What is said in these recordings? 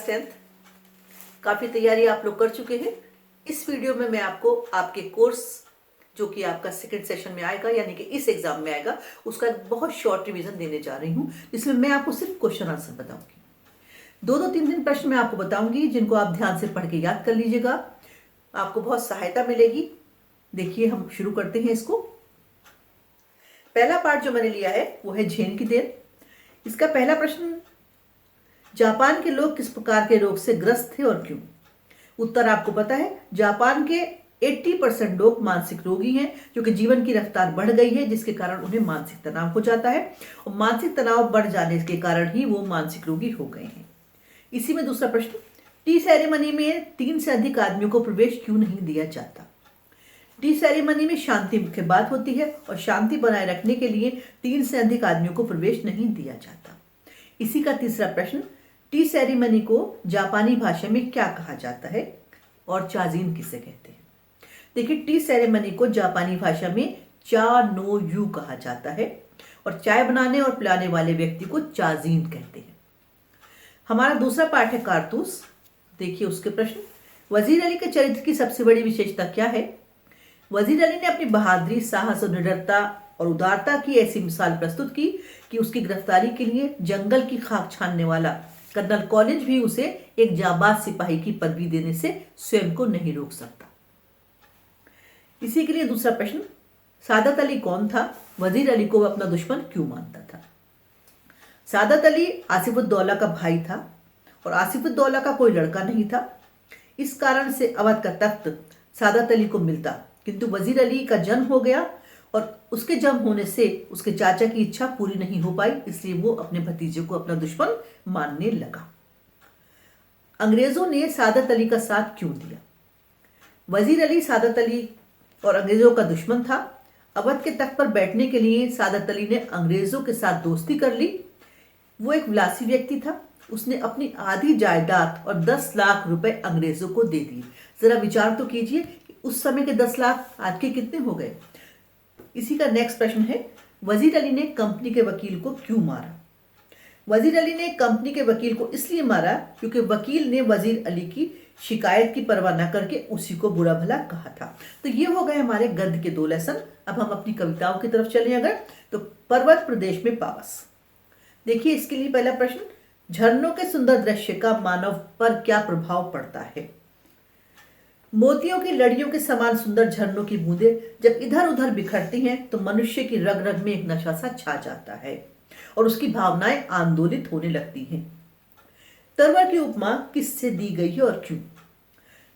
Class 10th काफ़ी तैयारी आप लोग कर चुके हैं। इस वीडियो में मैं आपको आपके कोर्स जो कि आपका सेकंड सेशन में आएगा यानी कि इस एग्जाम में आएगा उसका एक बहुत शॉर्ट रिवीजन देने जा रही हूँ, जिसमें मैं आपको सिर्फ क्वेश्चन आंसर बताऊंगी। दो तीन दिन प्रश्न मैं आपको बताऊंगी जिनको आप ध्यान से पढ़ के याद कर लीजिएगा, आपको बहुत सहायता मिलेगी। देखिए हम शुरू करते हैं इसको। पहला पार्ट जो मैंने लिया है वो है झेन की देन। इसका पहला प्रश्न, जापान के लोग किस प्रकार के रोग से ग्रस्त थे और क्यों? उत्तर आपको पता है, जापान के 80% लोग मानसिक रोगी हैं, क्योंकि जीवन की रफ्तार बढ़ गई है जिसके कारण उन्हें मानसिक तनाव हो जाता है और मानसिक तनाव बढ़ जाने के कारण ही वो मानसिक रोगी हो गए हैं। इसी में दूसरा प्रश्न, टी सेरेमनी में 3 से अधिक आदमियों को प्रवेश क्यों नहीं दिया जाता? टी सेरेमनी में शांति मुख्य बात होती है और शांति बनाए रखने के लिए 3 से अधिक आदमियों को प्रवेश नहीं दिया जाता। इसी का तीसरा प्रश्न, टी सेरेमनी को जापानी भाषा में क्या कहा जाता है और चाजीन किसे कहते हैं? देखिए, टी सेरेमनी को जापानी भाषा में चा नो यू कहा जाता है और चाय बनाने और पिलाने वाले व्यक्ति को चाजीन कहते हैं। हमारा दूसरा पाठ है कारतूस। देखिए उसके प्रश्न, वजीर अली के चरित्र की सबसे बड़ी विशेषता क्या है? वजीर अली ने अपनी बहादुरी, साहस और निडरता और उदारता की ऐसी मिसाल प्रस्तुत की कि उसकी गिरफ्तारी के लिए जंगल की खाक छानने वाला कर्नल कॉलिंज भी उसे एक जाबाज सिपाही की पदवी देने से स्वयं को नहीं रोक सकता। इसी के लिए दूसरा प्रश्न, सादत अली कौन था? वजीर अली को वह अपना दुश्मन क्यों मानता था? सादत अली आसिफुद्दौला का भाई था और आसिफुद्दौला का कोई लड़का नहीं था। इस कारण से अवध का तख्त सादत अली को मिलता, किंतु वजीर अली का जन्म हो गया और उसके जन्म होने से उसके चाचा की इच्छा पूरी नहीं हो पाई, इसलिए वो अपने भतीजे को अपना दुश्मन मानने लगा। अंग्रेजों ने सादत अली का साथ क्यों दिया? वजीर अली सादत अली और अंग्रेजों का दुश्मन था। अवध के तख्त पर बैठने के लिए सादत अली ने अंग्रेजों के साथ दोस्ती कर ली। वो एक विलासी व्यक्ति था। उसने अपनी आधी जायदाद और 10 लाख रुपए अंग्रेजों को दे दिए। जरा विचार तो कीजिए कि उस समय के 10 लाख आज के कितने हो गए। इसी का नेक्स्ट प्रश्न है, वजीर अली ने कंपनी के वकील को क्यों मारा? वजीर अली ने कंपनी के वकील को इसलिए मारा क्योंकि वकील ने वजीर अली की शिकायत की परवाह न करके उसी को बुरा भला कहा था। तो ये हो गए हमारे गद्य के 2 लेसन। अब हम अपनी कविताओं की तरफ चलें अगर, तो पर्वत प्रदेश में पावस। देखिए इसके लिए पहला प्रश्न, झरनों के सुंदर दृश्य का मानव पर क्या प्रभाव पड़ता है? मोतियों की लड़ियों के समान सुंदर झरनों की बूंदें जब इधर उधर बिखरती हैं तो मनुष्य की रग रग में एक नशा सा छा जाता है और उसकी भावनाएं आंदोलित होने लगती हैं। तरवर की उपमा किससे दी गई है और क्यों?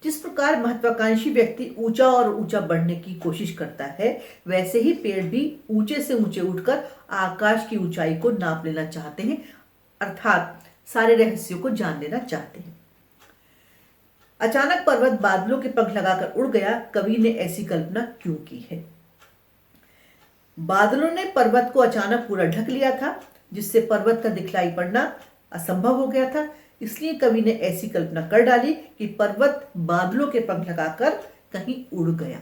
जिस प्रकार महत्वाकांक्षी व्यक्ति ऊंचा और ऊंचा बढ़ने की कोशिश करता है, वैसे ही पेड़ भी ऊंचे से ऊंचे उठकर आकाश की ऊंचाई को नाप लेना चाहते हैं, अर्थात सारे रहस्यों को जान लेना चाहते हैं। अचानक पर्वत बादलों के पंख लगाकर उड़ गया, कवि ने ऐसी कल्पना क्यों की है? बादलों ने पर्वत को अचानक पूरा ढक लिया था, जिससे पर्वत का दिखलाई पड़ना असंभव हो गया था। इसलिए कवि ने ऐसी कल्पना कर डाली कि पर्वत बादलों के पंख लगाकर कहीं उड़ गया।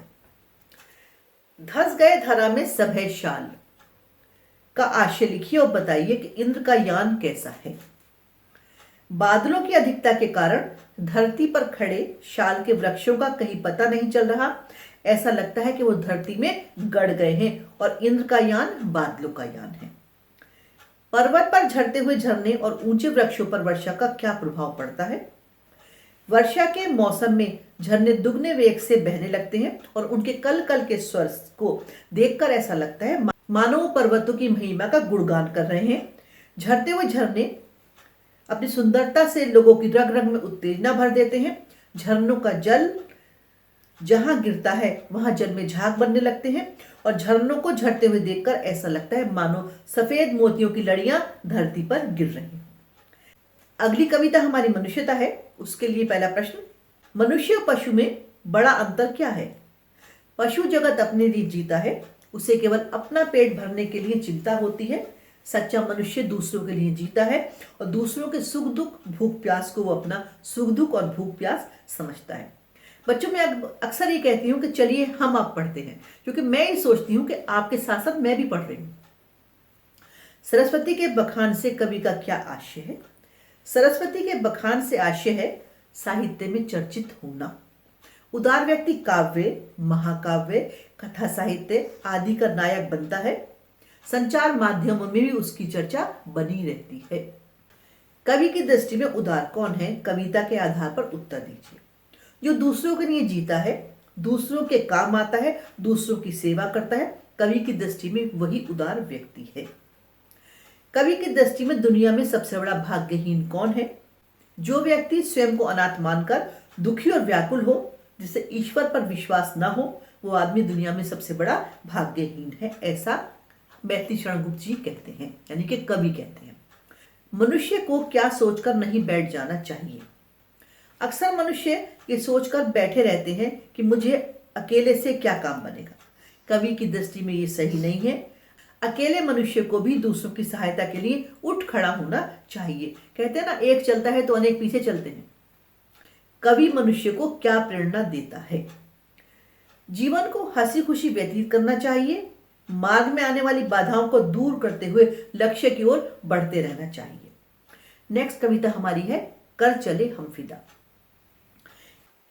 धस गए धरा में सब है शाल का आशय लिखिए और बताइए कि इंद्र का यान कैसा है। बादलों की अधिकता के कारण धरती पर खड़े शाल के वृक्षों का कहीं पता नहीं चल रहा। ऐसा लगता है कि वो धरती में गड़ गए हैं और इंद्र का यान बादलों का यान है। पर्वत पर झरते हुए झरने और ऊंचे वृक्षों पर वर्षा का क्या प्रभाव पड़ता है? वर्षा के मौसम में झरने दुगने वेग से बहने लगते हैं और उनके कल कल के स्वर को देखकर ऐसा लगता है मानो पर्वतों की महिमा का गुणगान कर रहे हैं। झरते हुए झरने अपनी सुंदरता से लोगों की रग रग में उत्तेजना भर देते हैं। झरनों का जल जहां गिरता है वहां जल में झाग बनने लगते हैं और झरनों को झरते हुए देखकर ऐसा लगता है मानो सफेद मोतियों की लड़ियां धरती पर गिर रही हैं। अगली कविता हमारी मनुष्यता है। उसके लिए पहला प्रश्न, मनुष्य और पशु में बड़ा अंतर क्या है? पशु जगत अपने लिए जीता है, उसे केवल अपना पेट भरने के लिए चिंता होती है। सच्चा मनुष्य दूसरों के लिए जीता है और दूसरों के सुख दुख भूख प्यास को वो अपना सुख दुख और भूख प्यास समझता है। बच्चों मैं अक्सर ये कहती हूँ कि चलिए हम आप पढ़ते हैं, क्योंकि मैं ये सोचती हूँ कि आपके साथ साथ मैं भी पढ़ रही हूँ। सरस्वती के बखान से कवि का क्या आशय है? सरस्वती के बखान से आशय है साहित्य में चर्चित होना। उदार व्यक्ति काव्य, महाकाव्य, कथा साहित्य आदि का नायक बनता है। संचार माध्यमों में भी उसकी चर्चा बनी रहती है। कवि की दृष्टि में उदार कौन है? कविता के आधार पर उत्तर दीजिए। जो दूसरों के लिए जीता है, दूसरों के काम आता है, दूसरों की सेवा करता है, कवि की दृष्टि में वही उदार व्यक्ति है। कवि की दृष्टि में दुनिया में सबसे बड़ा भाग्यहीन कौन है? जो व्यक्ति स्वयं को अनाथ मानकर दुखी और व्याकुल हो, जिसे ईश्वर पर विश्वास न हो, वो आदमी दुनिया में सबसे बड़ा भाग्यहीन है। ऐसा मैथिली शरण गुप्त जी कहते हैं, यानी कि कवि कहते हैं। मनुष्य को क्या सोचकर नहीं बैठ जाना चाहिए? अक्सर मनुष्य ये सोचकर बैठे रहते हैं कि मुझे अकेले से क्या काम बनेगा। कवि की दृष्टि में ये सही नहीं है। अकेले मनुष्य को भी दूसरों की सहायता के लिए उठ खड़ा होना चाहिए। कहते हैं ना, एक चलता है तो अनेक पीछे चलते हैं। कवि मनुष्य को क्या प्रेरणा देता है? जीवन को हंसी खुशी व्यतीत करना चाहिए। मार्ग में आने वाली बाधाओं को दूर करते हुए लक्ष्य की ओर बढ़ते रहना चाहिए। नेक्स्ट कविता हमारी है कर चले हम फिदा।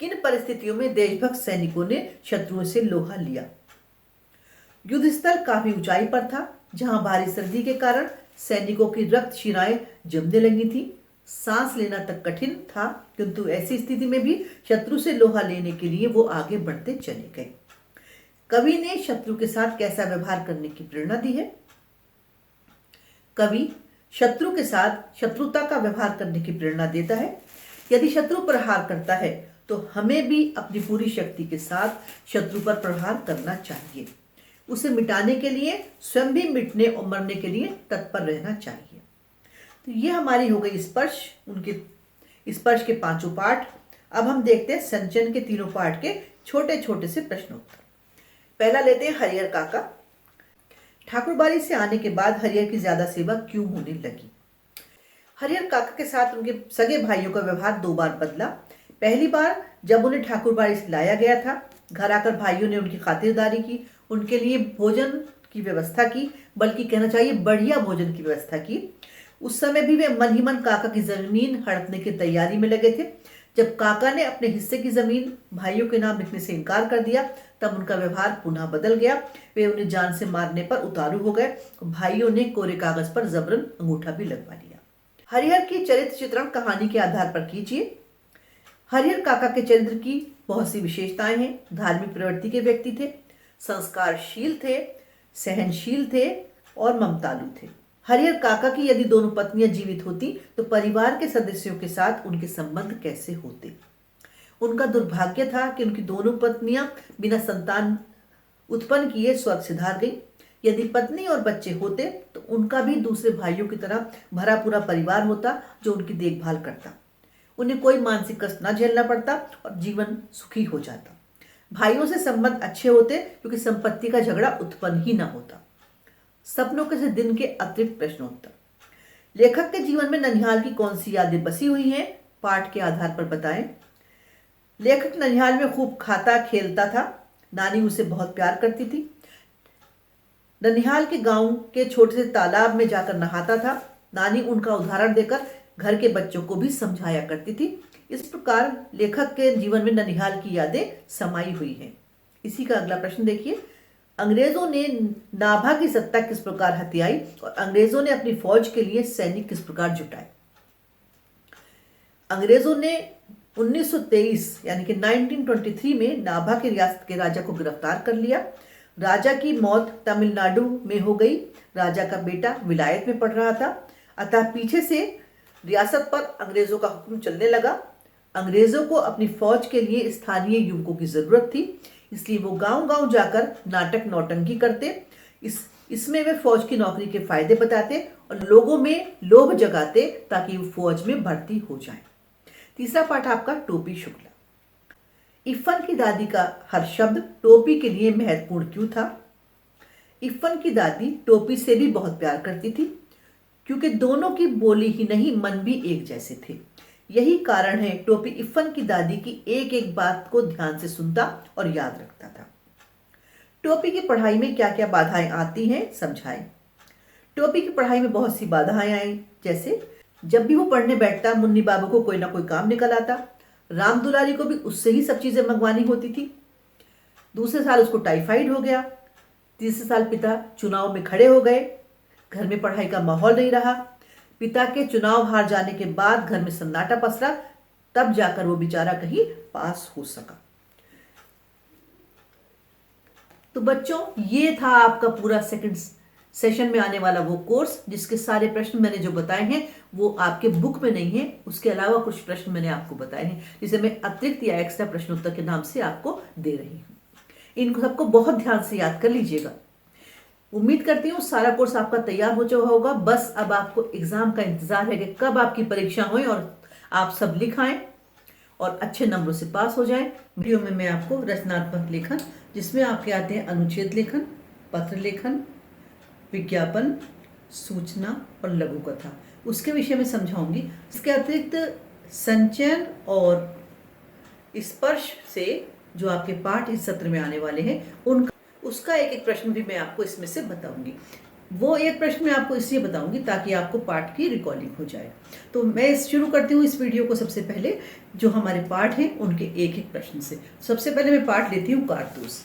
किन परिस्थितियों में देशभक्त सैनिकों ने शत्रुओं से लोहा लिया? युद्ध स्थल काफी ऊंचाई पर था, जहां भारी सर्दी के कारण सैनिकों की रक्त शिराएं जमने लगी थी। सांस लेना तक कठिन था, किंतु ऐसी स्थिति में भी शत्रु से लोहा लेने के लिए वो आगे बढ़ते चले गए। कवि ने शत्रु के साथ कैसा व्यवहार करने की प्रेरणा दी है? कवि शत्रु के साथ शत्रुता का व्यवहार करने की प्रेरणा देता है। यदि शत्रु प्रहार करता है तो हमें भी अपनी पूरी शक्ति के साथ शत्रु पर प्रहार करना चाहिए। उसे मिटाने के लिए स्वयं भी मिटने और मरने के लिए तत्पर रहना चाहिए। तो ये हमारी हो गई स्पर्श, उनके स्पर्श के 5 पाठ। अब हम देखते हैं संचयन के 3 पाठ के छोटे छोटे से प्रश्नोत्तर। पहला लेते हैं हरिहर काका। ठाकुरबाड़ी से आने के बाद हरिहर की ज्यादा सेवा क्यों होने लगी? हरिहर काका के साथ उनके सगे भाइयों का व्यवहार 2 बार बदला। पहली बार जब उन्हें ठाकुरबाड़ी से लाया गया था, घर आकर भाइयों ने उनकी खातिरदारी की, उनके लिए भोजन की व्यवस्था की, बल्कि कहना चाहिए बढ़िया भोजन की व्यवस्था की। उस समय भी वे मन ही मन काका की जमीन हड़पने की तैयारी में लगे थे। जब काका ने अपने हिस्से की जमीन भाइयों के नाम लिखने से इनकार कर दिया, तब उनका व्यवहार पुनः बदल गया। वे उन्हें जान से मारने पर उतारू हो गए। भाइयों ने कोरे कागज पर जबरन अंगूठा भी लगवा लिया। हरिहर की चरित्र चित्रण कहानी के आधार पर कीजिए। हरिहर काका के चरित्र की बहुत सी विशेषताएं हैं। धार्मिक प्रवृत्ति के व्यक्ति थे, संस्कारशील थे, सहनशील थे और ममतालु थे। हरिहर काका की यदि दोनों पत्नियां जीवित होती तो परिवार के सदस्यों के साथ उनके संबंध कैसे होते? उनका दुर्भाग्य था कि उनकी दोनों पत्नियां बिना संतान उत्पन्न किए स्वर्ग सिधार गई। यदि पत्नी और बच्चे होते तो उनका भी दूसरे भाइयों की तरह भरा पूरा परिवार होता जो उनकी देखभाल करता। उन्हें कोई मानसिक कष्ट न झेलना पड़ता और जीवन सुखी हो जाता। भाइयों से संबंध अच्छे होते क्योंकि संपत्ति का झगड़ा उत्पन्न ही न होता। सपनों के से दिन के अतिरिक्त प्रश्नोत्तर। लेखक के जीवन में ननिहाल की कौन सी यादें बसी हुई हैं? पाठ के आधार पर बताएं। लेखक ननिहाल में खूब खाता खेलता था। नानी उसे बहुत प्यार करती थी। ननिहाल के गांव के छोटे से तालाब में जाकर नहाता था। नानी उनका उदाहरण देकर घर के बच्चों को भी समझाया करती थी। इस प्रकार लेखक के जीवन में ननिहाल की यादें समाई हुई हैं। इसी का अगला प्रश्न देखिए। अंग्रेजों ने नाभा की सत्ता किस प्रकार हथियाई और अंग्रेजों ने अपनी फौज के लिए सैनिक किस प्रकार जुटाए? अंग्रेजों ने 1923 यानी कि 1923 में नाभा की रियासत के राजा को गिरफ्तार कर लिया। राजा की मौत तमिलनाडु में हो गई। राजा का बेटा विलायत में पढ़ रहा था, अतः पीछे से रियासत पर अंग्रेजों का हुक्म चलने लगा। अंग्रेजों को अपनी फौज के लिए स्थानीय युवकों की जरूरत थी, इसलिए वो गांव-गांव जाकर नाटक नौटंकी करते। इसमें वे फौज की नौकरी के फायदे बताते और लोगों में लोभ जगाते ताकि वो फौज में भर्ती हो जाएं। तीसरा पाठ आपका टोपी शुक्ला। इफ्फन की दादी का हर शब्द टोपी के लिए महत्वपूर्ण क्यों था? इफ्फन की दादी टोपी से भी बहुत प्यार करती थी, क्योंकि दोनों की बोली ही नहीं मन भी एक जैसे थे। यही कारण है टोपी इफ्फन की दादी की एक एक बात को ध्यान से सुनता और याद रखता था। टोपी की पढ़ाई में क्या क्या बाधाएं आती हैं, समझाएं। टोपी की पढ़ाई में बहुत सी बाधाएं आई, जैसे जब भी वो पढ़ने बैठता, मुन्नी बाबू को कोई ना कोई काम निकल आता। राम दुलारी को भी उससे ही सब चीजें मंगवानी होती थी। दूसरे साल उसको टाइफाइड हो गया। तीसरे साल पिता चुनाव में खड़े हो गए। घर में पढ़ाई का माहौल नहीं रहा। पिता के चुनाव हार जाने के बाद घर में सन्नाटा पसरा। तब जाकर वो बेचारा कहीं पास हो सका। तो बच्चों, ये था आपका पूरा सेकंड सेशन में आने वाला वो कोर्स, जिसके सारे प्रश्न मैंने जो बताए हैं वो आपके बुक में नहीं है। उसके अलावा कुछ प्रश्न मैंने आपको बताए हैं, जिसे मैं अतिरिक्त या एक्स्ट्रा प्रश्नोत्तर के नाम से आपको दे रही हूँ। इन सबको बहुत ध्यान से याद कर लीजिएगा। उम्मीद करती हूँ सारा कोर्स आपका तैयार हो चुका होगा। बस अब आपको एग्जाम का इंतजार है कि कब आपकी परीक्षा हो और आप सब लिख आएं और अच्छे नंबरों से पास हो जाएं। वीडियो में मैं आपको रचनात्मक लेखन, जिसमें आपके आते हैं अनुच्छेद लेखन, पत्र लेखन, विज्ञापन, सूचना और लघु कथा, उसके विषय में समझाऊंगी। इसके अतिरिक्त संचयन और स्पर्श से जो आपके पाठ इस सत्र में आने वाले हैं उसका एक एक प्रश्न भी मैं आपको इसमें से बताऊंगी। वो एक प्रश्न मैं आपको इसलिए बताऊंगी ताकि आपको पाठ की रिकॉर्डिंग हो जाए। तो मैं शुरू करती हूँ इस वीडियो को सबसे पहले जो हमारे पाठ हैं उनके एक एक प्रश्न से। सबसे पहले मैं पाठ लेती हूँ कारतूस।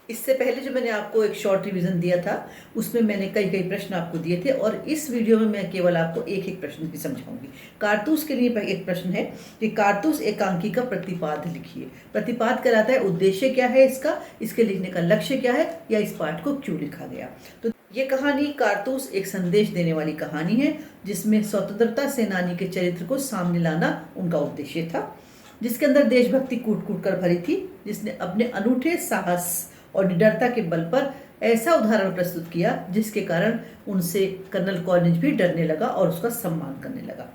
इससे पहले जो मैंने आपको एक शॉर्ट रिवीजन दिया था उसमें मैंने कई कई प्रश्न आपको दिए थे और इस वीडियो में मैं केवल आपको एक एक प्रश्न भी समझाऊंगी। कारतूस के लिए एक प्रश्न है कि कारतूस एकांकी का प्रतिपाद लिखिए। प्रतिपाद कराता है उद्देश्य क्या है इसका, इसके लिखने का लक्ष्य क्या है, या इस पाठ को क्यों लिखा गया। तो ये कहानी कारतूस एक संदेश देने वाली कहानी है, जिसमें स्वतंत्रता सेनानी के चरित्र को सामने लाना उनका उद्देश्य था, जिसके अंदर देशभक्ति कूट कूट कर भरी थी, जिसने अपने अनूठे साहस और निडरता के बल पर ऐसा उदाहरण प्रस्तुत किया जिसके कारण उनसे कर्नल कॉलिंज भी डरने लगा और उसका सम्मान करने लगा।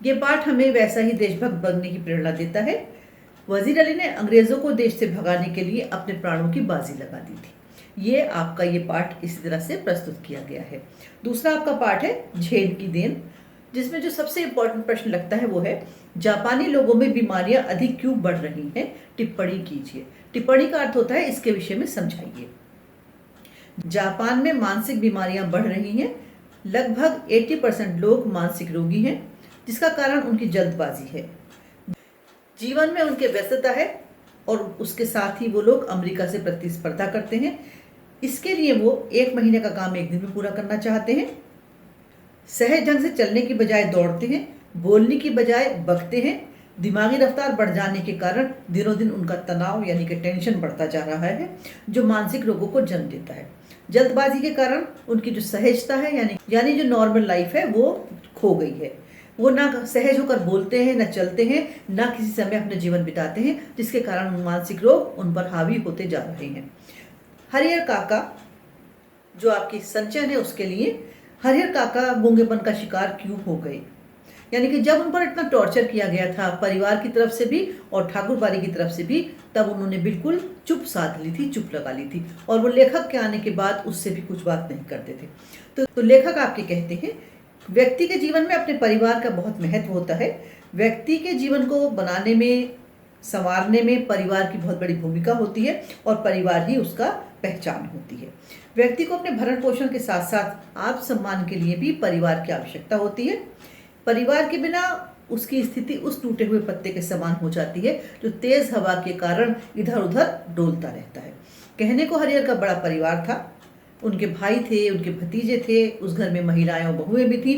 ये पाठ हमें वैसा ही देशभक्त बनने की प्रेरणा देता है। वजीर अली ने अंग्रेजों को देश से भगाने के लिए अपने प्राणों की बाजी लगा दी थी। ये आपका ये पाठ इसी तरह से प्रस्तुत किया गया है। दूसरा आपका पाठ है झेल की देन, जिसमें जो सबसे इंपॉर्टेंट प्रश्न लगता है वो है जापानी लोगों में बीमारियां अधिक क्यों बढ़ रही हैं, टिप्पणी कीजिए। टिप्पणी का अर्थ होता है इसके विषय में समझाइए। जापान में मानसिक बीमारियां बढ़ रही हैं। लगभग 80% लोग मानसिक रोगी हैं, जिसका कारण उनकी जल्दबाजी है। जीवन में उनके व्यस्तता है और उसके साथ ही वो लोग अमेरिका से प्रतिस्पर्धा करते हैं। इसके लिए वो 1 महीने का काम 1 दिन में पूरा करना चाहते हैं। सहज ढंग से चलने की बजाय दौड़ते हैं, बोलने की बजाय बकते हैं। दिमागी रफ्तार बढ़ जाने के कारण दिनों दिन उनका तनाव यानी कि टेंशन बढ़ता जा रहा है, जो मानसिक रोगों को जन्म देता है। जल्दबाजी के कारण उनकी जो सहजता है यानी जो नॉर्मल लाइफ है वो खो गई है। वो ना सहज होकर बोलते हैं, ना चलते हैं, ना किसी समय अपने जीवन बिताते हैं, जिसके कारण मानसिक रोग उन पर हावी होते जा रहे हैं। हरिहर काका जो आपकी संचयन है उसके लिए, हरिहर काका गूंगेपन का शिकार क्यों हो गए, यानी कि जब उन पर इतना टॉर्चर किया गया था परिवार की तरफ से भी और ठाकुर बाड़ी की तरफ से भी, तब उन्होंने बिल्कुल चुप साध ली थी, चुप लगा ली थी, और वो लेखक के आने के बाद उससे भी कुछ बात नहीं करते थे। तो लेखक आपके कहते हैं व्यक्ति के जीवन में अपने परिवार का बहुत महत्व होता है। व्यक्ति के जीवन को बनाने में, संवारने में परिवार की बहुत बड़ी भूमिका होती है और परिवार ही उसका पहचान होती है। व्यक्ति को अपने भरण पोषण के साथ साथ आत्मसम्मान के लिए भी परिवार की आवश्यकता होती है। परिवार के बिना उसकी स्थिति उस टूटे हुए पत्ते के समान हो जाती है जो तेज हवा के कारण इधर उधर डोलता रहता है। कहने को हरिहर का बड़ा परिवार था, उनके भाई थे, उनके भतीजे थे, उस घर में महिलाएं और बहुएं भी थी,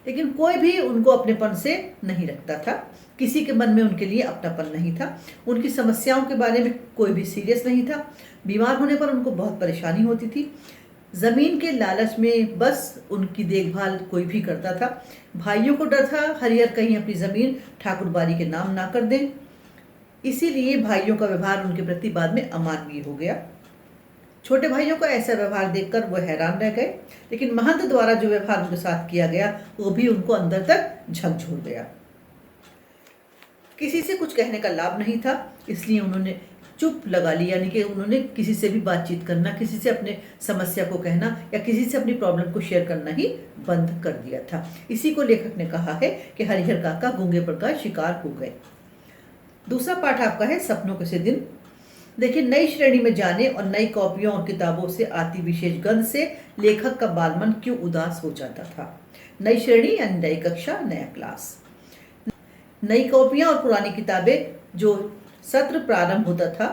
लेकिन कोई भी उनको अपनेपन से नहीं रखता था। किसी के मन में उनके लिए अपनापन नहीं था। उनकी समस्याओं के बारे में कोई भी सीरियस नहीं था। बीमार होने पर उनको बहुत परेशानी होती थी। जमीन के लालच में बस उनकी देखभाल कोई भी करता था। भाइयों को डर था हरिहर कहीं अपनी जमीन ठाकुर बाड़ी के नाम ना कर दें, इसीलिए भाइयों का व्यवहार उनके प्रति बाद में अमानवीय हो गया। छोटे भाइयों का ऐसा व्यवहार देखकर वो हैरान रह गए, लेकिन महंत द्वारा जो व्यवहार उनके साथ किया गया वो भी उनको अंदर तक झकझोर गया। किसी से कुछ कहने का लाभ नहीं था, इसलिए उन्होंने चुप लगा ली, यानी कि उन्होंने किसी से भी बातचीत करना, किसी से अपने समस्या को कहना या किसी से अपनी प्रॉब्लम को शेयर करना ही बंद कर दिया था। इसी को लेखक ने कहा है कि हरिहर काका गूंगेपन का शिकार हो गए। दूसरा पाठ आपका है सपनों के से दिन। देखिए, नई श्रेणी में जाने और नई कॉपियों और किताबों से आती विशेष गंध से लेखक का बालमन क्यों उदास हो जाता था। नई श्रेणी यानी नई कक्षा, नया क्लास। नई कॉपियां और पुरानी किताबें जो सत्र प्रारंभ होता था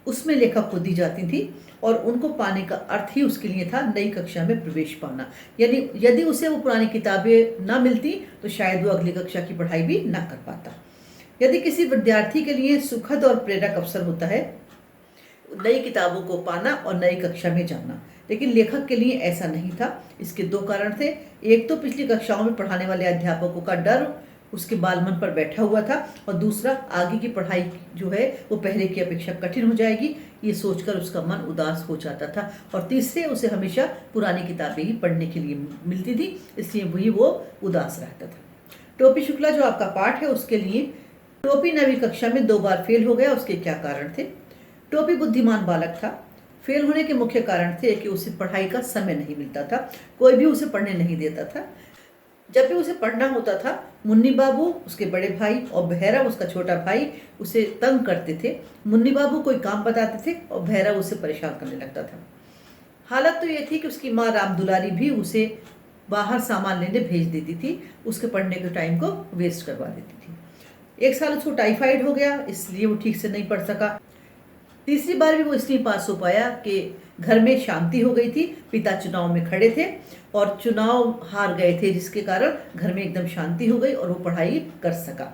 उसमें लेखक को दी जाती थी और उनको पाने का अर्थ ही उसके लिए था नई कक्षा में प्रवेश पाना। यानी यदि उसे वो पुरानी किताबें ना मिलती तो शायद वो अगली कक्षा की पढ़ाई भी ना कर पाता। यदि किसी विद्यार्थी के लिए सुखद और प्रेरक अवसर होता है नई किताबों को पाना और नई कक्षा में जाना, लेकिन लेखक के लिए ऐसा नहीं था। इसके दो कारण थे। एक तो पिछली कक्षाओं में पढ़ाने वाले अध्यापकों का डर उसके बाल मन पर बैठा हुआ था और दूसरा आगे की पढ़ाई जो है वो पहले की अपेक्षा कठिन हो जाएगी, ये सोचकर उसका मन उदास हो जाता था। और तीसरे उसे हमेशा पुरानी किताबें ही पढ़ने के लिए मिलती थी, इसलिए वही वो उदास रहता था। टोपी शुक्ला जो आपका पाठ है उसके लिए टोपी 9वीं कक्षा में 2 बार फेल हो गया, उसके क्या कारण थे? टोपी बुद्धिमान बालक था। फेल होने के मुख्य कारण थे कि उसे पढ़ाई का समय नहीं मिलता था, कोई भी उसे पढ़ने नहीं देता था। जब भी उसे पढ़ना होता था मुन्नी बाबू उसके बड़े भाई और भैरव उसका छोटा भाई उसे तंग करते थे। मुन्नी बाबू कोई काम बताते थे और भैरव उसे परेशान करने लगता था। हालत तो ये थी कि उसकी माँ राम दुलारी भी उसे बाहर सामान लेने भेज देती थी, उसके पढ़ने के टाइम को वेस्ट करवा देती थी। एक साल उसको टाइफाइड हो गया, इसलिए वो ठीक से नहीं पढ़ सका। तीसरी बार भी वो इसलिए पास हो पाया कि घर में शांति हो गई थी। पिता चुनाव में खड़े थे और चुनाव हार गए थे, जिसके कारण घर में एकदम शांति हो गई और वो पढ़ाई कर सका।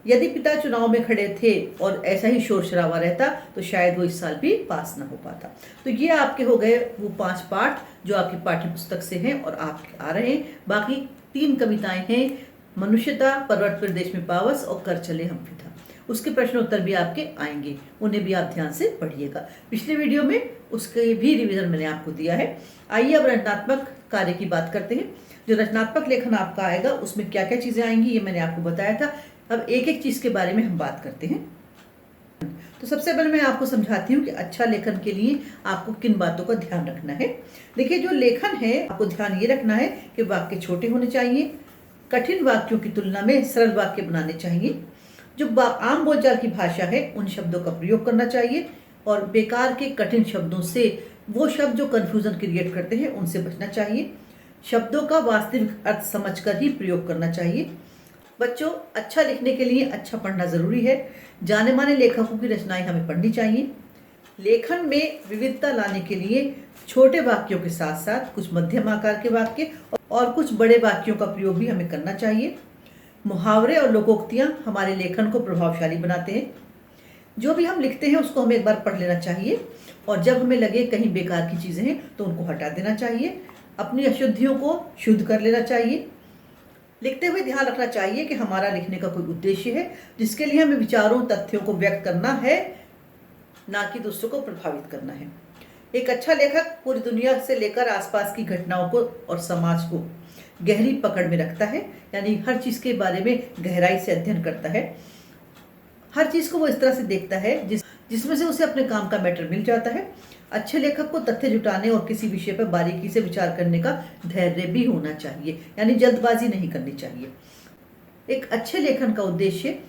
यदि पिता चुनाव में खड़े थे और ऐसा ही शोर शराबा रहता तो शायद वो इस साल भी पास न हो पाता। तो ये आपके हो गए वो 5 पाठ जो आपकी पाठ्य पुस्तक से हैं और आप आ रहे हैं। बाकी 3 कविताएं हैं, मनुष्यता, पर्वत प्रदेश में पावस और कर चले हम पिता। उसके प्रश्न उत्तर भी आपके आएंगे, उन्हें भी आप ध्यान से पढ़िएगा। पिछले वीडियो में उसके भी रिवीजन मैंने आपको दिया है। आइए अब रचनात्मक कार्य की बात करते हैं। जो रचनात्मक लेखन आपका आएगा उसमें क्या क्या चीजें आएंगी ये मैंने आपको बताया था। अब एक एक चीज के बारे में हम बात करते हैं। तो सबसे पहले मैं आपको समझाती हूँ कि अच्छा लेखन के लिए आपको किन बातों का ध्यान रखना है। देखिए, जो लेखन है आपको ध्यान ये रखना है कि वाक्य छोटे होने चाहिए, कठिन वाक्यों की तुलना में सरल वाक्य बनाने चाहिए, जो आम बोलचाल की भाषा है उन शब्दों का प्रयोग करना चाहिए और बेकार के कठिन शब्दों से, वो शब्द जो कंफ्यूजन क्रिएट करते हैं उनसे बचना चाहिए। शब्दों का वास्तविक अर्थ समझकर ही प्रयोग करना चाहिए। बच्चों, अच्छा लिखने के लिए अच्छा पढ़ना जरूरी है। जाने माने लेखकों की रचनाएं हमें पढ़नी चाहिए। लेखन में विविधता लाने के लिए छोटे वाक्यों के साथ साथ कुछ मध्यम आकार के वाक्य और कुछ बड़े वाक्यों का प्रयोग भी हमें करना चाहिए। मुहावरे और लोकोक्तियां हमारे लेखन को प्रभावशाली बनाते हैं। जो भी हम लिखते हैं उसको हमें एक बार पढ़ लेना चाहिए और जब हमें लगे कहीं बेकार की चीजें हैं तो उनको हटा देना चाहिए। अपनी अशुद्धियों को शुद्ध कर लेना चाहिए। लिखते हुए ध्यान रखना चाहिए कि हमारा लिखने का कोई उद्देश्य है जिसके लिए हमें विचारों, तथ्यों को व्यक्त करना है, ना कि दूसरों को प्रभावित करना है। एक अच्छा लेखक पूरी दुनिया से लेकर आसपास की घटनाओं को और समाज को गहरी पकड़ में रखता है, यानी हर चीज के बारे में गहराई से अध्ययन करता है। हर चीज को वो इस तरह से देखता है जिसमें से उसे अपने काम का मैटर मिल जाता है। अच्छे लेखक को तथ्य जुटाने और किसी विषय पर बारीकी से विचार करने का धैर्य भी होना चाहिए, यानी जल्दबाजी नहीं करनी चाहिए। एक अच्छे लेखन का उद्देश्य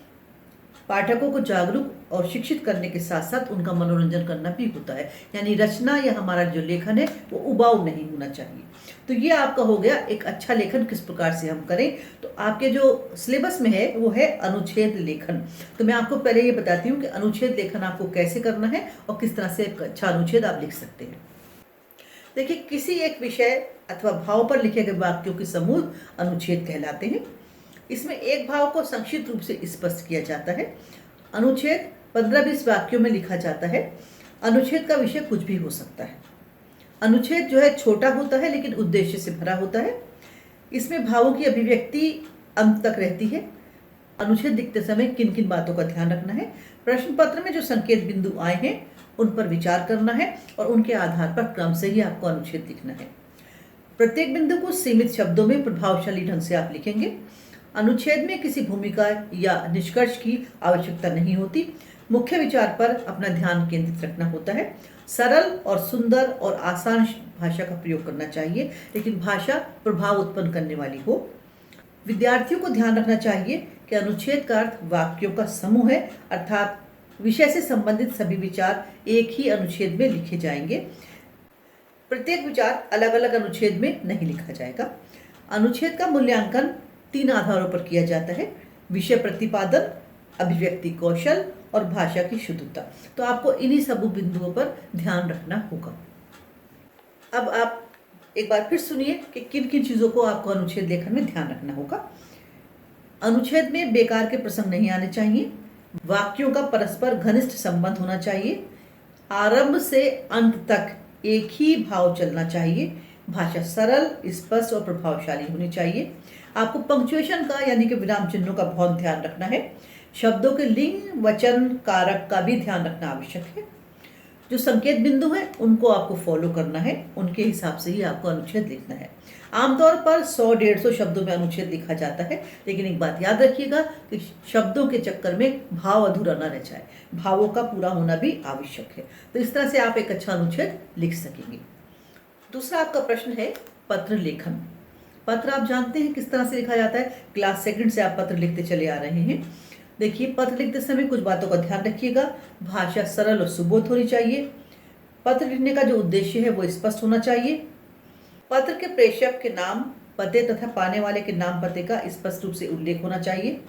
पाठकों को जागरूक और शिक्षित करने के साथ साथ उनका मनोरंजन करना भी होता है, यानी रचना या हमारा जो लेखन है वो उबाऊ नहीं होना चाहिए। तो ये आपका हो गया एक अच्छा लेखन किस प्रकार से हम करें। तो आपके जो सिलेबस में है वो है अनुच्छेद लेखन। तो मैं आपको पहले ये बताती हूँ कि अनुच्छेद लेखन आपको कैसे करना है और किस तरह से एक अच्छा अनुच्छेद आप लिख सकते हैं। देखिए, किसी एक विषय अथवा भाव पर लिखे गए वाक्यों के समूह अनुच्छेद कहलाते हैं। इसमें एक भाव को संक्षिप्त रूप से स्पष्ट किया जाता है। अनुच्छेद 15-20 वाक्यों में लिखा जाता है। अनुच्छेद का विषय कुछ भी हो सकता है। अनुच्छेद जो है छोटा होता है लेकिन उद्देश्य से भरा होता है। इसमें भावों की अभिव्यक्ति अंत तक रहती है। अनुच्छेद लिखते समय किन किन बातों का ध्यान रखना है, प्रश्न पत्र में जो संकेत बिंदु आए हैं उन पर विचार करना है और उनके आधार पर क्रम से ही आपको अनुच्छेद लिखना है। प्रत्येक बिंदु को सीमित शब्दों में प्रभावशाली ढंग से आप लिखेंगे। अनुच्छेद में किसी भूमिका या निष्कर्ष की आवश्यकता नहीं होती। मुख्य विचार पर अपना ध्यान केंद्रित रखना होता है। सरल और सुंदर और आसान भाषा का प्रयोग करना चाहिए, लेकिन भाषा प्रभाव उत्पन्न करने वाली हो। विद्यार्थियों को ध्यान रखना चाहिए कि अनुच्छेद का अर्थ वाक्यों का समूह है, अर्थात विषय से संबंधित सभी विचार एक ही अनुच्छेद में लिखे जाएंगे। प्रत्येक विचार अलग अलग अनुच्छेद में नहीं लिखा जाएगा। अनुच्छेद का मूल्यांकन 3 आधारों पर किया जाता है: विषय प्रतिपादन, अभिव्यक्ति कौशल और भाषा की शुद्धता। तो आपको इन्हीं सब बिंदुओं पर ध्यान रखना होगा। अब आप एक बार फिर सुनिए कि किन किन चीज़ों को आपको अनुच्छेद लेखन में ध्यान रखना होगा। अनुच्छेद में बेकार के प्रसंग नहीं आने चाहिए, वाक्यों का परस्पर घनिष्ठ संबंध होना चाहिए, आरंभ से अंत तक एक ही भाव चलना चाहिए, भाषा सरल, स्पष्ट और प्रभावशाली होनी चाहिए। आपको पंक्चुएशन का यानी कि विराम चिन्हों का बहुत ध्यान रखना है। शब्दों के लिंग, वचन, कारक का भी ध्यान रखना आवश्यक है। जो संकेत बिंदु हैं उनको आपको फॉलो करना है, उनके हिसाब से ही आपको अनुच्छेद लिखना है। आमतौर पर 100-150 शब्दों में अनुच्छेद लिखा जाता है, लेकिन एक बात याद रखिएगा कि शब्दों के चक्कर में भाव अधूरा न रह जाए, भावों का पूरा होना भी आवश्यक है। तो इस तरह से आप एक अच्छा अनुच्छेद लिख सकेंगे। दूसरा आपका प्रश्न है पत्र लेखन। पत्र आप जानते हैं किस तरह से लिखा जाता है, क्लास 2 से आप पत्र लिखते चले आ रहे हैं। देखिए, पत्र लिखते समय कुछ बातों का ध्यान रखिएगा। भाषा सरल और सुबोध होनी चाहिए। पत्र लिखने का जो उद्देश्य है वो स्पष्ट होना चाहिए। पत्र के प्रेषक के नाम, पते तथा पाने वाले के नाम पते का स्पष्ट रूप से उल्लेख होना चाहिए।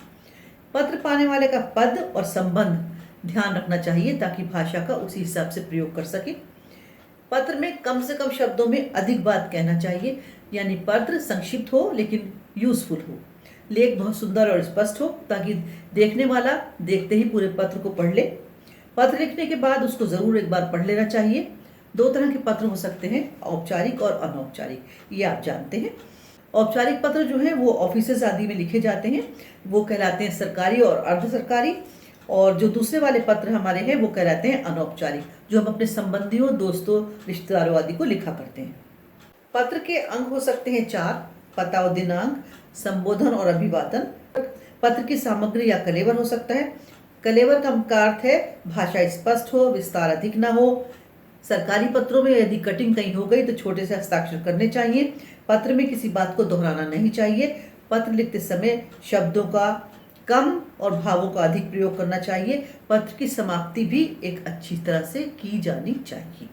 पत्र पाने वाले का पद और संबंध ध्यान रखना चाहिए ताकि भाषा का उसी हिसाब से प्रयोग कर सके। पत्र में कम से कम शब्दों में अधिक बात कहना चाहिए, यानी पत्र संक्षिप्त हो लेकिन यूजफुल हो। लेख बहुत सुंदर और स्पष्ट हो ताकि देखने वाला देखते ही पूरे पत्र को पढ़ ले। पत्र लिखने के बाद उसको जरूर एक बार पढ़ लेना चाहिए। 2 तरह के पत्र हो सकते हैं, औपचारिक और अनौपचारिक, ये आप जानते हैं। औपचारिक पत्र जो है वो ऑफिसेज आदि में लिखे जाते हैं, वो कहलाते हैं सरकारी और अर्ध सरकारी। और जो दूसरे वाले पत्र हमारे हैं वो कहलाते हैं अनौपचारिक, जो हम अपने संबंधियों, दोस्तों, रिश्तेदारों आदि को लिखा करते हैं। पत्र के अंग हो सकते हैं 4: पता और दिनांक, संबोधन और अभिवादन। पत्र की सामग्री या कलेवर हो सकता है। कलेवर का अर्थ है भाषा स्पष्ट हो, विस्तार अधिक ना हो। सरकारी पत्रों में यदि कटिंग कहीं हो गई तो छोटे से हस्ताक्षर करने चाहिए। पत्र में किसी बात को दोहराना नहीं चाहिए। पत्र लिखते समय शब्दों का कम और भावों का अधिक प्रयोग करना चाहिए। पत्र की समाप्ति भी एक अच्छी तरह से की जानी चाहिए।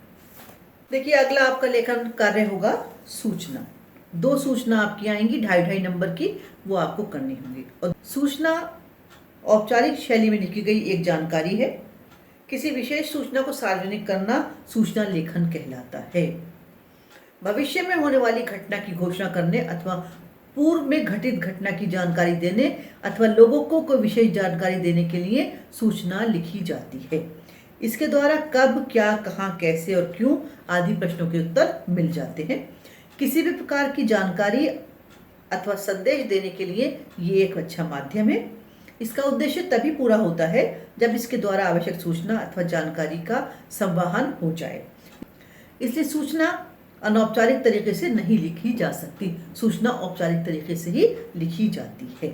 देखिए, अगला आपका लेखन कार्य होगा सूचना। 2 सूचना आपकी आएंगी 2.5 नंबर की, वो आपको करनी होंगी। और सूचना औपचारिक शैली में लिखी गई एक जानकारी है। किसी विशेष सूचना को सार्वजनिक करना सूचना लेखन कहलाता है। भविष्य में होने वाली घटना की घोषणा करने अथवा पूर्व में घटित घटना की जानकारी देने अथवा लोगों को कोई विशेष जानकारी देने के लिए सूचना लिखी जाती है। इसके द्वारा कब, क्या, कहाँ, कैसे और क्यों आदि प्रश्नों के उत्तर मिल जाते हैं। किसी भी प्रकार की जानकारी अथवा संदेश देने के लिए ये एक अच्छा माध्यम है। इसका उद्देश्य तभी पूरा होता है जब इसके द्वारा आवश्यक सूचना अथवा जानकारी का संवहन हो जाए। इसलिए सूचना अनौपचारिक तरीके से नहीं लिखी जा सकती, सूचना औपचारिक तरीके से ही लिखी जाती है।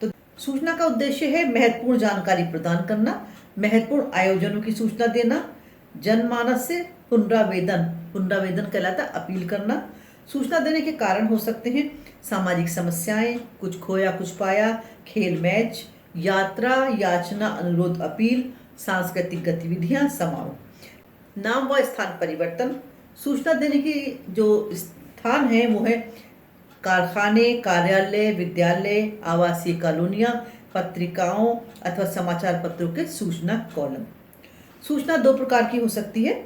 तो सूचना का उद्देश्य है महत्वपूर्ण जानकारी प्रदान करना, महत्वपूर्ण आयोजनों की सूचना देना, जनमानस से पुनरावेदन कहलाता अपील करना। सूचना देने के कारण हो सकते हैं सामाजिक समस्याएं, कुछ खोया कुछ पाया, खेल मैच, यात्रा, याचना, अनुरोध, अपील, सांस्कृतिक गतिविधियां, समारोह। नाम व स्थान परिवर्तन। सूचना देने की जो स्थान है वो है कारखाने, कार्यालय, विद्यालय, आवासीय कॉलोनियां, पत्रिकाओं अथवा समाचार पत्रों के सूचना कॉलम। सूचना 2 प्रकार की हो सकती है,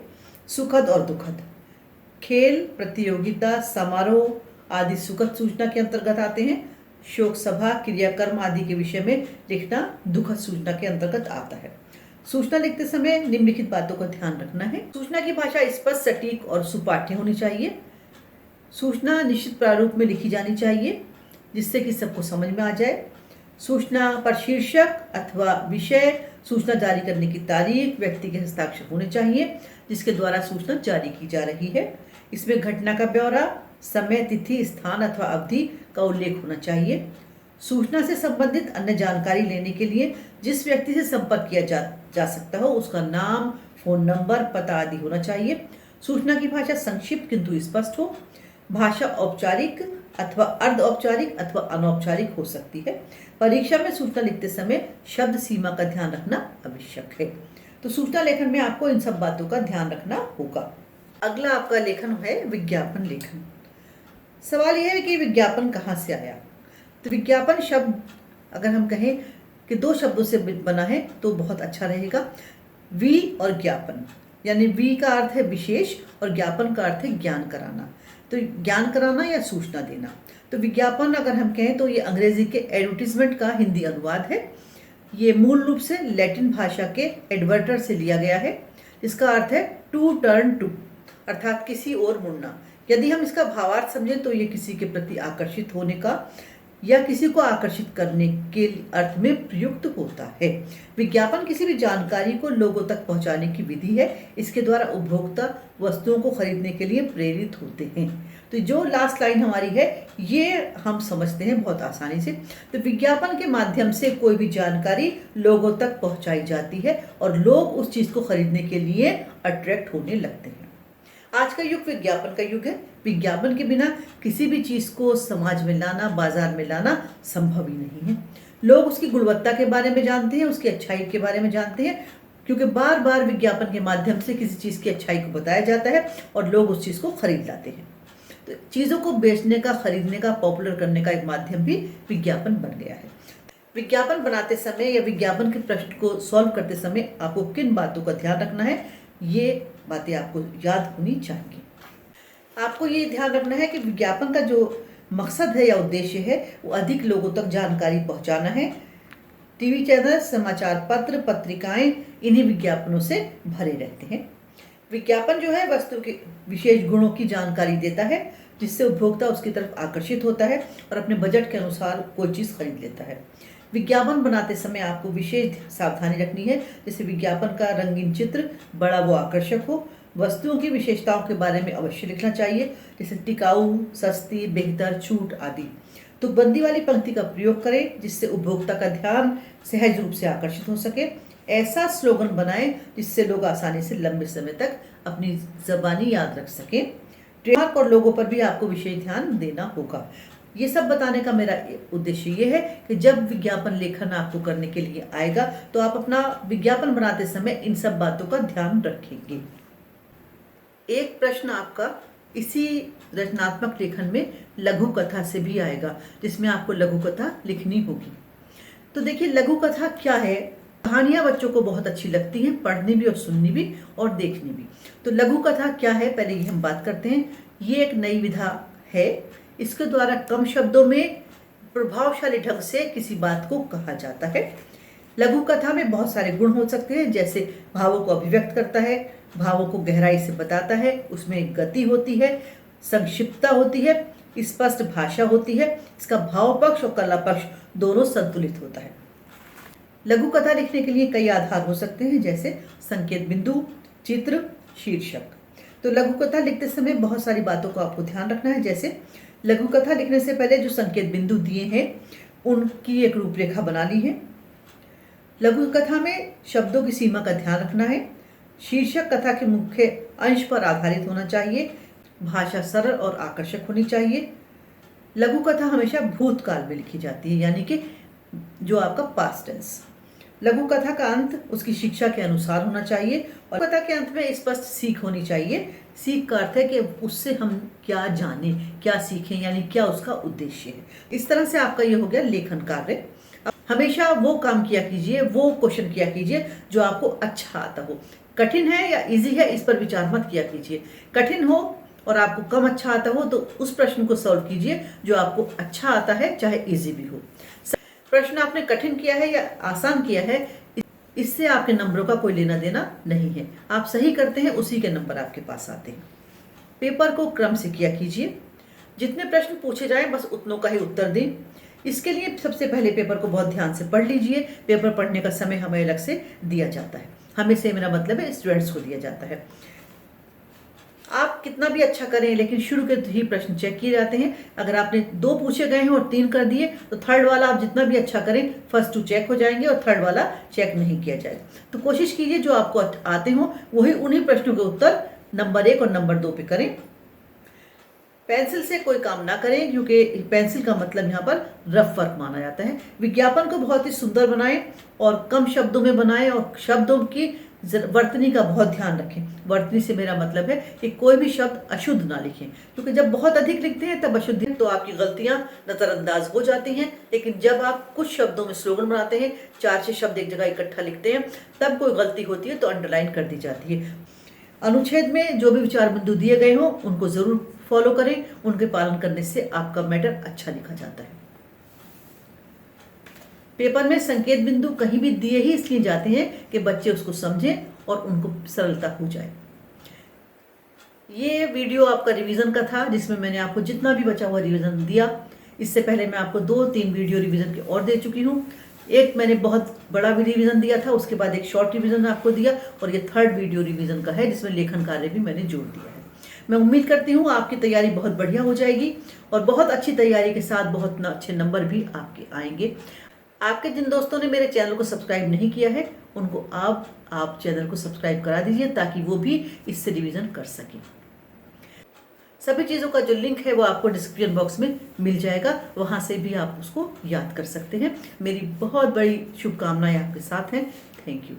सुखद और दुखद। खेल, प्रतियोगिता, समारोह आदि सुखद सूचना के अंतर्गत आते हैं। शोक सभा, क्रियाक्रम आदि के विषय में लिखना दुखद सूचना के अंतर्गत आता है। सूचना लिखते समय निम्नलिखित बातों का ध्यान रखना है। सूचना की भाषा स्पष्ट, सटीक और सुपाठ्य होनी चाहिए। सूचना निश्चित प्रारूप में लिखी जानी चाहिए जिससे कि सबको समझ में आ जाए। सूचना पर शीर्षक अथवा विषय, सूचना जारी करने की तारीख, व्यक्ति के हस्ताक्षर होने चाहिए जिसके द्वारा सूचना जारी की जा रही है। इसमें घटना का ब्यौरा, समय, तिथि, स्थान अथवा अवधि का उल्लेख होना चाहिए। सूचना से संबंधित अन्य जानकारी लेने के लिए जिस व्यक्ति से संपर्क किया जा सकता हो उसका नाम, फोन नंबर, पता आदि होना चाहिए। सूचना की भाषा संक्षिप्त किंतु स्पष्ट हो। भाषा औपचारिक अथवा अर्ध औपचारिक अथवा अनौपचारिक हो सकती है। परीक्षा में सूचना लिखते समय शब्द सीमा का ध्यान रखना आवश्यक है। तो सूचना लेखन में आपको इन सब बातों का ध्यान रखना होगा। अगला आपका लेखन है विज्ञापन लेखन। सवाल यह है कि विज्ञापन कहाँ से आया। तो विज्ञापन शब्द अगर हम कहें कि दो शब्दों से बना है तो बहुत अच्छा रहेगा। वी और ज्ञापन, यानी वी का अर्थ है विशेष और ज्ञापन का अर्थ है ज्ञान कराना। तो ज्ञान कराना या सूचना देना। तो विज्ञापन अगर हम कहें तो ये अंग्रेजी के एडवर्टीजमेंट का हिंदी अनुवाद है। ये मूल रूप से लैटिन भाषा के एडवर्टर से लिया गया है, जिसका अर्थ है टू टर्न टू, अर्थात किसी ओर मुड़ना। यदि हम इसका भावार्थ समझें तो ये किसी के प्रति आकर्षित होने का या किसी को आकर्षित करने के अर्थ में प्रयुक्त होता है। विज्ञापन किसी भी जानकारी को लोगों तक पहुंचाने की विधि है। इसके द्वारा उपभोक्ता वस्तुओं को खरीदने के लिए प्रेरित होते हैं। तो जो लास्ट लाइन हमारी है ये हम समझते हैं बहुत आसानी से। तो विज्ञापन के माध्यम से कोई भी जानकारी लोगों तक पहुंचाई जाती है और लोग उस चीज को खरीदने के लिए अट्रैक्ट होने लगते हैं। आज का युग विज्ञापन का युग है। विज्ञापन के बिना किसी भी चीज को समाज में लाना, बाजार में लाना संभव ही नहीं है। लोग उसकी गुणवत्ता के बारे में जानते हैं, उसकी अच्छाई के बारे में जानते हैं, क्योंकि बार बार विज्ञापन के माध्यम से किसी चीज की अच्छाई को बताया जाता है और लोग उस चीज को खरीद लाते हैं। तो चीजों को बेचने का, खरीदने का, पॉपुलर करने का एक माध्यम भी विज्ञापन बन गया है। विज्ञापन बनाते समय या विज्ञापन के प्रश्न को सॉल्व करते समय आपको किन बातों का ध्यान रखना है, ये बातें आपको याद होनी चाहिए। आपको ये ध्यान रखना है कि विज्ञापन का जो मकसद है या उद्देश्य है वो अधिक लोगों तक जानकारी पहुंचाना है। टीवी चैनल, समाचार पत्र, पत्रिकाएं इन्हीं विज्ञापनों से भरे रहते हैं। विज्ञापन जो है वस्तु के विशेष गुणों की जानकारी देता है, जिससे उपभोक्ता उसकी तरफ आकर्षित होता है और अपने बजट के अनुसार कोई चीज़ खरीद लेता है। विज्ञापन बनाते समय आपको विशेष सावधानी रखनी है, जैसे विज्ञापन का रंगीन चित्र बड़ा व आकर्षक हो। वस्तुओं की विशेषताओं के बारे में अवश्य लिखना चाहिए, जैसे टिकाऊ, सस्ती, बेहतर, छूट आदि। तुकबंदी वाली पंक्ति का प्रयोग करें, जिससे उपभोक्ता का ध्यान सहज रूप से आकर्षित हो सके। ऐसा स्लोगन बनाएं जिससे लोग आसानी से लंबे समय तक अपनी ज़बानी याद रख सकें। ट्रेडमार्क और लोगों पर भी आपको विशेष ध्यान देना होगा। ये सब बताने का मेरा उद्देश्य ये है कि जब विज्ञापन लेखन आपको करने के लिए आएगा तो आप अपना विज्ञापन बनाते समय इन सब बातों का ध्यान रखेंगे। एक प्रश्न आपका इसी रचनात्मक लेखन में लघु कथा से भी आएगा, जिसमें आपको लघु कथा लिखनी होगी। तो देखिए, लघु कथा क्या है। कहानियां बच्चों को बहुत अच्छी लगती हैं, पढ़नी भी और सुननी भी और देखनी भी। तो लघु कथा क्या है, पहले ये हम बात करते हैं। ये एक नई विधा है। इसके द्वारा कम शब्दों में प्रभावशाली ढंग से किसी बात को कहा जाता है। लघु कथा में बहुत सारे गुण हो सकते हैं, जैसे भावों को अभिव्यक्त करता है, भावों को गहराई से बताता है, उसमें गति होती है, संक्षिप्तता होती है, स्पष्ट भाषा होती है, इसका भाव पक्ष और कला पक्ष दोनों संतुलित होता है। लघु कथा लिखने के लिए कई आधार हो सकते हैं, जैसे संकेत बिंदु, चित्र, शीर्षक। तो लघु कथा लिखते समय बहुत सारी बातों को आपको ध्यान रखना है, जैसे लघु कथा लिखने से पहले जो संकेत बिंदु दिए हैं उनकी एक रूपरेखा बना ली है। लघु कथा में शब्दों की सीमा का ध्यान रखना है। शीर्षक कथा के मुख्य अंश पर आधारित होना चाहिए। भाषा सरल और आकर्षक होनी चाहिए। लघु कथा हमेशा भूतकाल में लिखी जाती है, यानी कि जो आपका पास्ट टेंस। लघु कथा का अंत उसकी शिक्षा के अनुसार होना चाहिए और कथा के अंत में स्पष्ट सीख होनी चाहिए। सीख का अर्थ है कि उससे हम क्या जाने, क्या सीखें, यानी क्या उसका उद्देश्य है। इस तरह से आपका ये हो गया लेखन कार्य। हमेशा वो काम किया कीजिए, वो क्वेश्चन किया कीजिए जो आपको अच्छा आता हो। कठिन है या इजी है इस पर विचार मत किया कीजिए। कठिन हो और आपको कम अच्छा आता हो तो उस प्रश्न को सॉल्व कीजिए जो आपको अच्छा आता है, चाहे इजी भी हो। प्रश्न आपने कठिन किया है या आसान किया है, इससे आपके नंबरों का कोई लेना देना नहीं है। आप सही करते हैं, उसी के नंबर आपके पास आते हैं। पेपर को क्रम से किया कीजिए। जितने प्रश्न पूछे जाएं बस उतनों का ही उत्तर दें। इसके लिए सबसे पहले पेपर को बहुत ध्यान से पढ़ लीजिए। पेपर पढ़ने का समय हमें अलग से दिया जाता है। हमें से मेरा मतलब है स्टूडेंट्स को दिया जाता है। आप कितना भी अच्छा करें, लेकिन शुरू के ही प्रश्न चेक किए जाते हैं। अगर आपने 2 पूछे गए हैं और 3 कर दिए तो थर्ड वाला आप जितना भी अच्छा करें, फर्स्ट 2 चेक हो जाएंगे और थर्ड वाला चेक नहीं किया जाएगा। तो कोशिश कीजिए जो आपको आते हो वही उन्हीं प्रश्नों के उत्तर नंबर 1 और नंबर 2 पे करें। पेंसिल से कोई काम ना करें, क्योंकि पेंसिल का मतलब यहाँ पर रफ वर्क माना जाता है। विज्ञापन को बहुत ही सुंदर बनाएं और कम शब्दों में बनाएं और शब्दों की वर्तनी का बहुत ध्यान रखें। वर्तनी से मेरा मतलब है कि कोई भी शब्द अशुद्ध ना लिखें, क्योंकि जब बहुत अधिक लिखते हैं तब अशुद्ध तो आपकी गलतियां नजरअंदाज हो जाती हैं। लेकिन जब आप कुछ शब्दों में स्लोगन बनाते हैं, 4-6 शब्द एक जगह इकट्ठा लिखते हैं, तब कोई गलती होती है तो अंडरलाइन कर दी जाती है। अनुच्छेद में जो भी विचार बिंदु दिए गए हों उनको जरूर फॉलो करें, उनके पालन करने से आपका मैटर अच्छा लिखा जाता है। पेपर में संकेत बिंदु कहीं भी दिए ही इसलिए जाते हैं कि बच्चे उसको समझें और उनको सरलता हो जाए। ये वीडियो आपका रिवीजन का था, जिसमें मैंने आपको जितना भी बचा हुआ रिवीजन दिया। इससे पहले मैं आपको 2-3 वीडियो रिवीजन के और दे चुकी हूँ। एक मैंने बहुत बड़ा भी रिवीजन दिया था, उसके बाद एक शॉर्ट रिवीजन आपको दिया, और ये 3rd वीडियो रिवीजन का है जिसमें लेखन कार्य भी मैंने जोड़ दिया है। मैं उम्मीद करती हूँ आपकी तैयारी बहुत बढ़िया हो जाएगी और बहुत अच्छी तैयारी के साथ बहुत अच्छे नंबर भी आपके आएंगे। आपके जिन दोस्तों ने मेरे चैनल को सब्सक्राइब नहीं किया है उनको आप चैनल को सब्सक्राइब करा दीजिए, ताकि वो भी इससे रिवीजन कर सकें। सभी चीज़ों का जो लिंक है वो आपको डिस्क्रिप्शन बॉक्स में मिल जाएगा, वहां से भी आप उसको याद कर सकते हैं। मेरी बहुत बड़ी शुभकामनाएं आपके साथ हैं। Thank you.